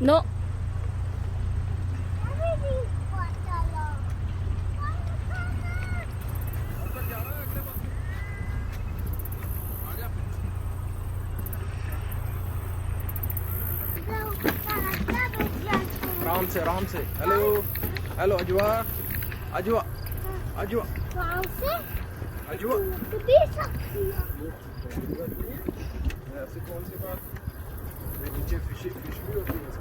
No. आराम से hello hello अजवा अजवा अजवा अजवा ऐसे कौन सी बात नीचे फिश भी होती है